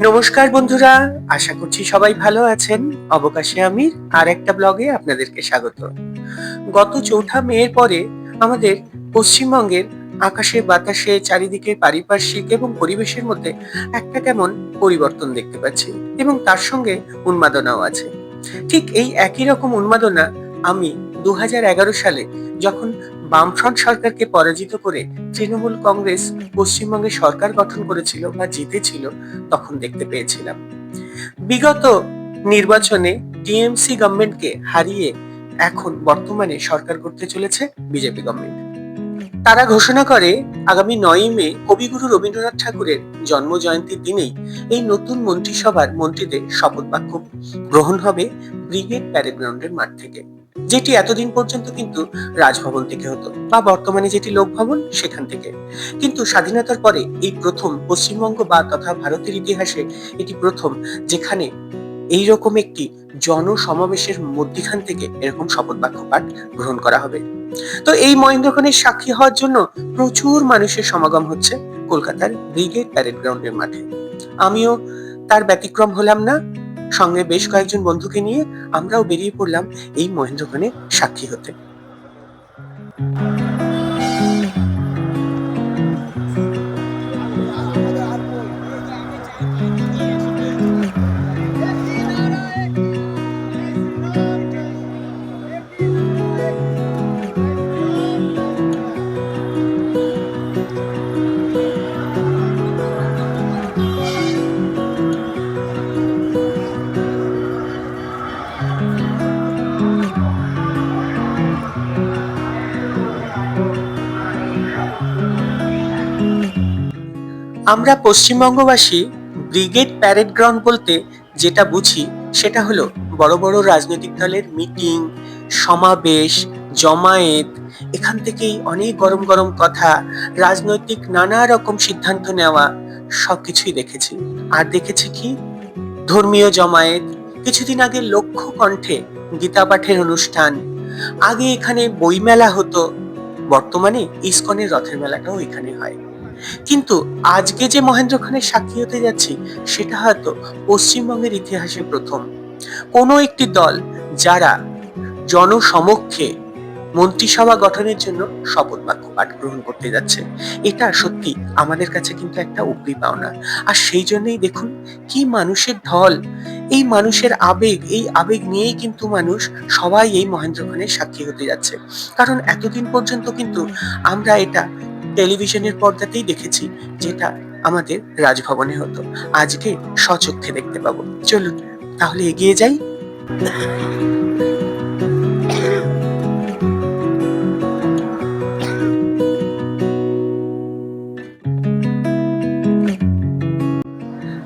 নমস্কার বন্ধুরা, আশা করছি সবাই ভালো আছেন। অবকাশে আমির আর একটা ব্লগে আপনাদেরকে স্বাগত। গত 4 মের পরে আমাদের পশ্চিমবঙ্গের আকাশে বাতাসে চারিদিকে পারিপার্শ্বিক এবং পরিবেশের মধ্যে একটা কেমন পরিবর্তন দেখতে পাচ্ছি এবং তার সঙ্গে উন্মাদনাও আছে। ঠিক এই একই রকম উন্মাদনা আমি 2011 সালে যখন বামফ্রন্ট সরকারকে পরাজিত করে তৃণমূল কংগ্রেস পশ্চিমবঙ্গে সরকার গঠন করেছিল বা জিতেছিল তখন দেখতে পেয়েছিলাম। বিগত নির্বাচনে টিএমসি গভর্নমেন্টকে হারিয়ে এখন বর্তমানে সরকার করতে চলেছে বিজেপি গভর্নমেন্ট। তারা ঘোষণা করে আগামী 9ই মে কবিগুরু রবীন্দ্রনাথ ঠাকুরের জন্ম জয়ন্তীর দিনেই এই নতুন মন্ত্রিসভার মন্ত্রীদের শপথ বাক্য গ্রহণ হবে ব্রিগেড প্যারেড গ্রাউন্ডের মাঠ থেকে, যেটি এতদিন পর্যন্ত কিন্তু রাজভবন থেকে হতো বা বর্তমানে যেটি লোকভবন সেখান থেকে। কিন্তু স্বাধীনতার পরে এই প্রথম পশ্চিমবঙ্গ বা তথা ভারতের ইতিহাসে এটি প্রথম যেখানে এইরকম একটি জনসমাবেশের মধ্যখান থেকে এরকম শপথ বাক্য পাঠ গ্রহণ করা হবে। তো এই মহেন্দ্রক্ষণের সাক্ষী হওয়ার জন্য প্রচুর মানুষের সমাগম হচ্ছে কলকাতার ব্রিগেড প্যারেড গ্রাউন্ডের মাঠে। আমিও তার ব্যতিক্রম হলাম না। সঙ্গে বেশ কয়েকজন বন্ধুকে নিয়ে আমরাও বেরিয়ে পড়লাম এই মহেন্দ্রক্ষণের সাক্ষী হতে। আমরা পশ্চিমবঙ্গবাসী ব্রিগেড প্যারেড গ্রাউন্ড বলতে যেটা বুঝি সেটা হলো বড় বড় রাজনৈতিক দলের মিটিং, সমাবেশ, জমায়েত, এখান থেকেই অনেক গরম গরম কথা, রাজনৈতিক নানা রকম সিদ্ধান্ত নেওয়া সবকিছুই দেখেছি। আর দেখেছি কি ধর্মীয় জমায়েত, কিছুদিন আগে লক্ষ্য কণ্ঠে গীতা পাঠের অনুষ্ঠান, আগে এখানে বইমেলা হতো, বর্তমানে ইসকনের রথের মেলাটাও এখানে হয়। কিন্তু আজকে যে মহেন্দ্রক্ষণের সাক্ষী হতে যাচ্ছি সেটা হয়তো পশ্চিমবঙ্গের ইতিহাসে প্রথম কোনো একটি দল যারা জনসমক্ষে মন্ত্রিসভা গঠনের জন্য শপথ বাক্য পাঠ গ্রহণ করতে যাচ্ছে। এটা সত্যি আমাদের কাছে কিন্তু একটা উপরি পাওনা। আর সেই জন্যই দেখুন কি মানুষের ঢল, এই মানুষের আবেগ, এই আবেগ নিয়েই কিন্তু মানুষ সবাই এই মহেন্দ্রক্ষণের সাক্ষী হতে যাচ্ছে। কারণ এতদিন পর্যন্ত কিন্তু আমরা এটা টেলিভিশনের পর্দাতেই দেখেছি, যেটা আমাদের রাজভবনে হতো। আজকে স্বচক্ষে দেখতে পাবো। চলুন তাহলে এগিয়ে যাই।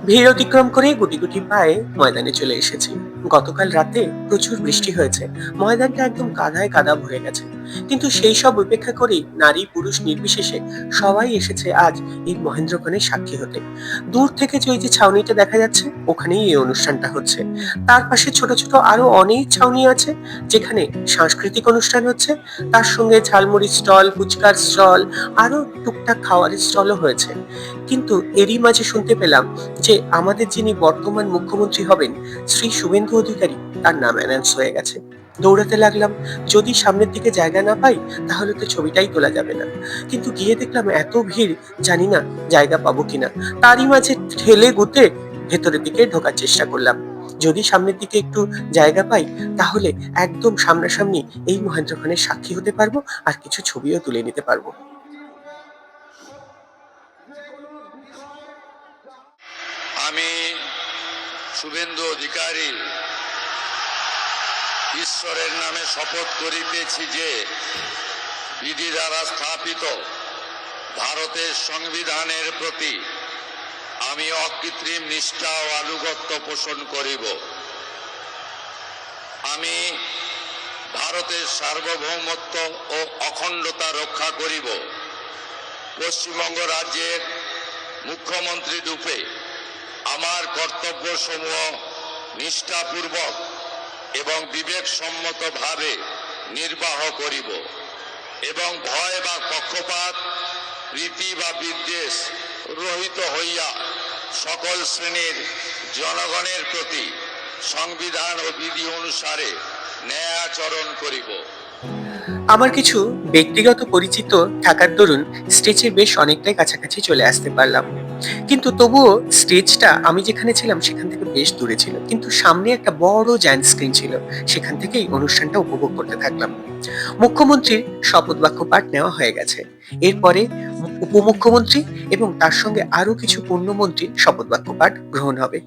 ভিড় অতিক্রম করে গুটি গুটি পায়ে ময়দানে চলে এসেছি। গতকাল রাতে প্রচুর বৃষ্টি হয়েছে, ময়দানটা একদম কাদায় কাদা ভরে গেছে। কিন্তু সেই সব উপেক্ষা করেই নারী পুরুষ নির্বিশেষে সবাই এসেছে আজ এই মহেন্দ্রক্ষণের সাক্ষী হতে। দূর থেকে যে ওই যে ছাউনিটা দেখা যাচ্ছে ওখানেই এই অনুষ্ঠানটা হচ্ছে। তার পাশে ছোট ছোট আরো অনেক ছাউনি আছে যেখানে সাংস্কৃতিক অনুষ্ঠান হচ্ছে, তার সঙ্গে ঝালমুড়ি স্টল, ফুচকার স্টল, আরো টুকটাক খাওয়ারের স্টলও হয়েছে। কিন্তু এরই মাঝে শুনতে পেলাম যে আমাদের যিনি বর্তমান মুখ্যমন্ত্রী হবেন শ্রী শুভেন্দু অধিকারী, তার নাম অ্যানাউন্স হয়ে গেছে। দৌড়াতে লাগলাম, যদি সামনের দিকে জায়গা না পাই তাহলে তো ছবিটাই তোলা যাবে না। কিন্তু গিয়ে দেখলাম এত ভিড়, জানি না জায়গা পাবো কিনা। তারই মাঝে ঠেলে গুতে ভেতরের দিকে ঢোকার চেষ্টা করলাম। যদি সামনের দিকে একটু জায়গা পাই তাহলে একদম সামনাসামনি এই মহেন্দ্রক্ষণের সাক্ষী হতে পারবো আর কিছু ছবিও তুলে নিতে পারবো। আমি শুভেন্দু অধিকারী ঈশ্বরের নামে শপথ করিতেছি যে বিধি দ্বারা স্থাপিত ভারতের সংবিধানের প্রতি আমি অকৃত্রিম নিষ্ঠা ও আনুগত্য পোষণ করিব। আমি ভারতের সার্বভৌমত্ব ও অখণ্ডতা রক্ষা করিব। পশ্চিমবঙ্গ রাজ্যের মুখ্যমন্ত্রী রূপে আমার কর্তব্যসমূহ নিষ্ঠাপূর্বক এবং বিবেকসম্মতভাবে নির্বাহ করিব এবং ভয় বা পক্ষপাত, প্রীতি বা বিদ্বেষ রহিত হইয়া সকল শ্রেণীর জনগণের প্রতি সংবিধান ও বিধি অনুসারে ন্যায় আচরণ করিব। আমার কিছু ব্যক্তিগত পরিচিত থাকার দরুন স্টেজের বেশ অনেকটাই কাছাকাছি চলে আসতে পারলাম, কিন্তু তবুও স্টেজটা আমি যেখানে ছিলাম সেখান থেকে বেশ দূরে ছিল, কিন্তু সামনে একটা বড় জায়ান্ট স্ক্রিন ছিল, সেখান থেকেই অনুষ্ঠানটা উপভোগ করতে থাকলাম। মুখ্যমন্ত্রীর শপথ বাক্য পাঠ নেওয়া হয়ে গেছে। এরপরে উপমুখ্যমন্ত্রী এবং তার সঙ্গে আরো কিছু পূর্ণমন্ত্রীর শপথ বাক্য পাঠ গ্রহণ হবে।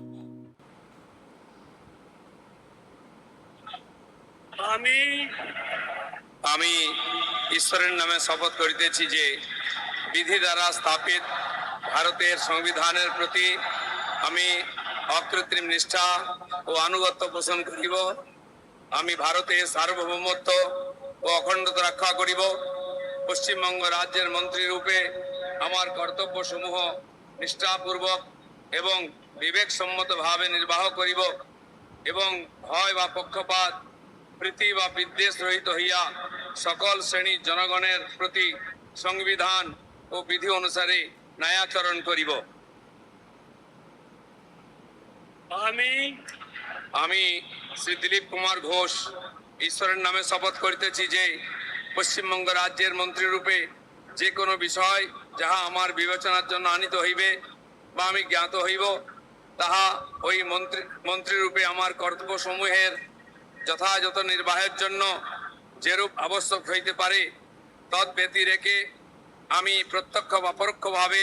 আমি ঈশ্বরের নামে শপথ করিতেছি যে বিধি দ্বারা স্থাপিত ভারতের সংবিধানের প্রতি আমি অকৃত্রিম নিষ্ঠা ও আনুগত্য পোষণ করিব। আমি ভারতের সার্বভৌমত্ব ও অখণ্ডতা রক্ষা করিব। পশ্চিমবঙ্গ রাজ্যের মন্ত্রী রূপে আমার কর্তব্য সমূহ নিষ্ঠাপূর্বক এবং বিবেকসম্মতভাবে নির্বাহ করিব এবং ভয় বা পক্ষপাত প্রীতি বা বিদ্বেষ রহিত হইয়া সকল শ্রেণীর জনগণের প্রতি সংবিধান ও বিধি অনুসারে ন্যায়াচরণ করিব। আমি শ্রী দিলীপ কুমার ঘোষ ঈশ্বরের নামে শপথ করিতেছি যে পশ্চিমবঙ্গ রাজ্যের মন্ত্রী রূপে যে কোনো বিষয় যাহা আমার বিবেচনার জন্য আনিত হইবে বা আমি জ্ঞাত হইব, তাহা ওই মন্ত্রী রূপে আমার কর্তব্য সমূহের যথাযথ নির্বাহের জন্য যেরূপ আবশ্যক হইতে পারে তৎ ব্যতি রেখে আমি প্রত্যক্ষ বা পরোক্ষভাবে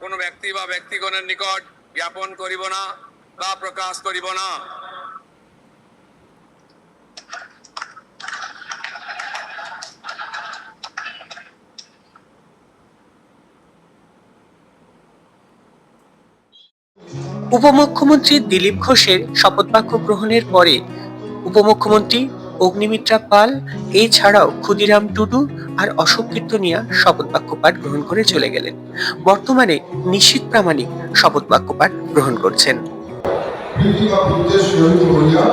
কোনো ব্যক্তি বা ব্যক্তিগণের নিকট জ্ঞাপন করিব না বা প্রকাশ করিব না। উপমুখ্যমন্ত্রী দিলীপ ঘোষের শপথ বাক্য গ্রহণের পরে উপমুখ্যমন্ত্রী অগ্নিমিত্রা পাল এছাড়াও ক্ষুদিরাম টুডু আর অশোক কীর্তনিয়া শপথ বাক্য পাঠ গ্রহণ করে চলে গেলেন। বর্তমানে নিশীথ প্রামাণিক শপথ বাক্য পাঠ গ্রহণ করছেন। প্রীতি বা বিদ্বেষ রহিত হইয়া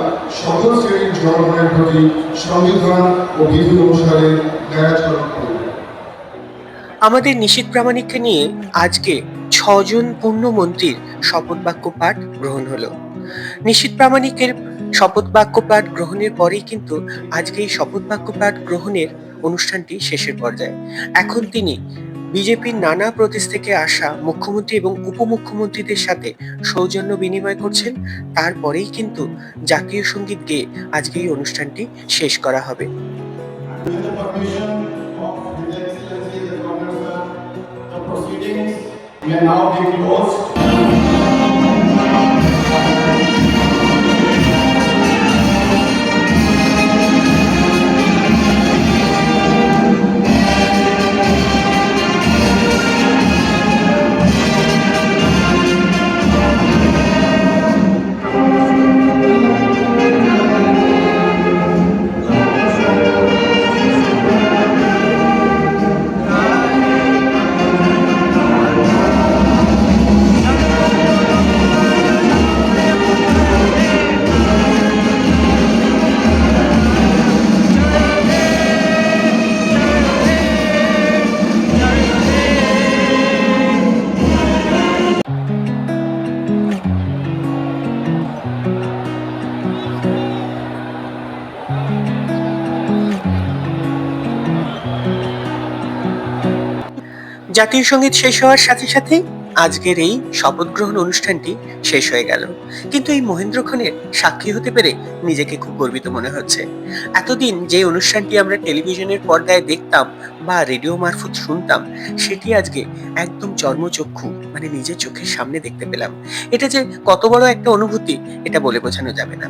সকল শ্রেণীর জনগণের প্রতি সংবিধান ও বিধি অনুসারে ন্যায়াচরণ করিব। আমাদের নিশীথ প্রামাণিককে নিয়ে আজকে 6 জন পূর্ণমন্ত্রীর শপথ বাক্য পাঠ গ্রহণ হলো। নিশীথ প্রামাণিকের শপথ বাক্য পাঠ গ্রহণের পরেই কিন্তু আজকে এই শপথ বাক্য পাঠ গ্রহণের অনুষ্ঠানটি শেষের পর্যায়ে। এখন তিনি বিজেপির নানা প্রদেশ থেকে আসা মুখ্যমন্ত্রী এবং উপমুখ্যমন্ত্রীদের সাথে সৌজন্য বিনিময় করছেন। তারপরেই কিন্তু জাতীয় সঙ্গীত গেয়ে আজকে এই অনুষ্ঠানটি শেষ করা হবে। May now be closed. জাতীয় সঙ্গীত শেষ হওয়ার সাথে সাথে আজকের এই শপথ গ্রহণ অনুষ্ঠানটি শেষ হয়ে গেল, কিন্তু এই মহেন্দ্রক্ষণের সাক্ষী হতে পেরে নিজেকে খুব গর্বিত মনে হচ্ছে। এতদিন যে অনুষ্ঠানটি আমরা টেলিভিশনের পর্দায় দেখতাম বা রেডিও মারফত শুনতাম, সেটি আজকে একদম চর্মচক্ষু মানে নিজের চোখের সামনে দেখতে পেলাম। এটা যে কত বড় একটা অনুভূতি এটা বলে বোঝানো যাবে না।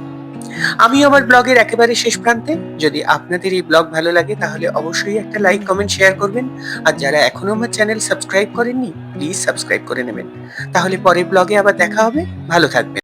আমি আমার ব্লগের একেবারে শেষ প্রান্তে। যদি আপনাদের এই ব্লগ ভালো লাগে তাহলে অবশ্যই একটা লাইক, কমেন্ট, শেয়ার করবেন। আর যারা এখনো আমার চ্যানেল সাবস্ক্রাইব করেননি প্লিজ সাবস্ক্রাইব করে নেবেন। তাহলে পরের ব্লগে আবার দেখা হবে। ভালো থাকবেন।